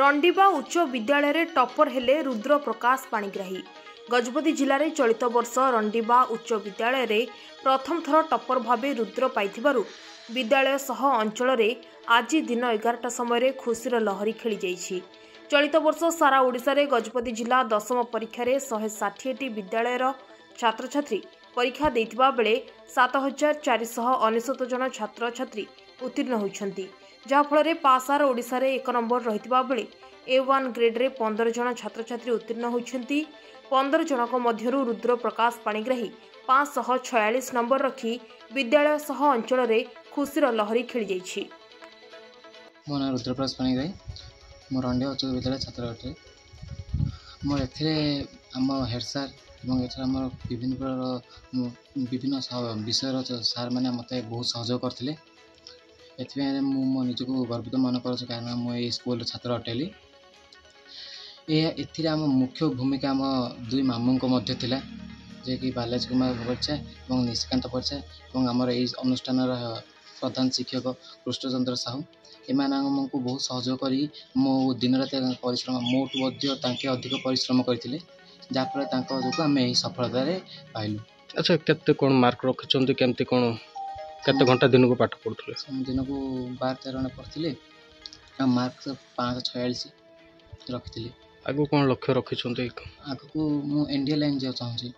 रंडीबा उच्च विद्यालय टॉपर हेले रुद्र प्रकाश पाणिग्राही। गजपति जिले में चलित वर्ष रंडीबा उच्च विद्यालय प्रथम थर टॉपर भावे रुद्र पाइथिबारु विद्यालय सह अंचल में आज दिन 11टा समय खुशीर लहरी खेली जाइछि। चलित वर्ष सारा ओडिशा रे गजपति जिला दशम परीक्षा 160टी विद्यालय छात्र छात्री परीक्षा देथिबा बेले 7499 जन छात्र छात्री उत्तीर्ण होइछन्ति, जहा फल पासार ओडिशा रे 1 नंबर रहितबा बेले A1 ग्रेड रे 15 जन छात्र छात्री उत्तीर्ण होइछन्ति। 15 जनक मध्यरु रुद्र प्रकाश पाणिग्राही 546 नंबर रखी विद्यालय सह अंचल में खुशीर लहरी खेली जाइछि। मो ना रुद्र प्रकाश पाणिग्राही, मो रंडे उच्च विद्यालय छात्र अटे। मोर एथिरे आम हेड सार और एथर आम विभिन्न विषय सार मैंने मत बहुत सहयोग करते। एथि मो निजको गर्वित मन कर कारण मुझे स्कूल छात्र अटेली। एथि आम मुख्य भूमिका आम दुई मामू मध्य थिला, जे कि बालाजी कुमार परिचा और निशिकांत परिचा और आमर यही अनुष्ठान प्रधान शिक्षक कृष्णचंद्र साहू एम को बहुत सहयोग करी मो दिन रात परिश्रम मोठू अधिक परिश्रम करते, जहाँफल जो आम यही सफलता पाइलु। अच्छा, केते कोन मार्क रखिछन्ती, केमती कोन केते घंटा दिन को पाठ पढुथले? दिन को 12-13 घंटा पढ़ते और मार्क 546 रखी। आगु कौन लक्ष्य रखिछन्ती? आगु को मु इंडिया लाइन जो चाहूँ।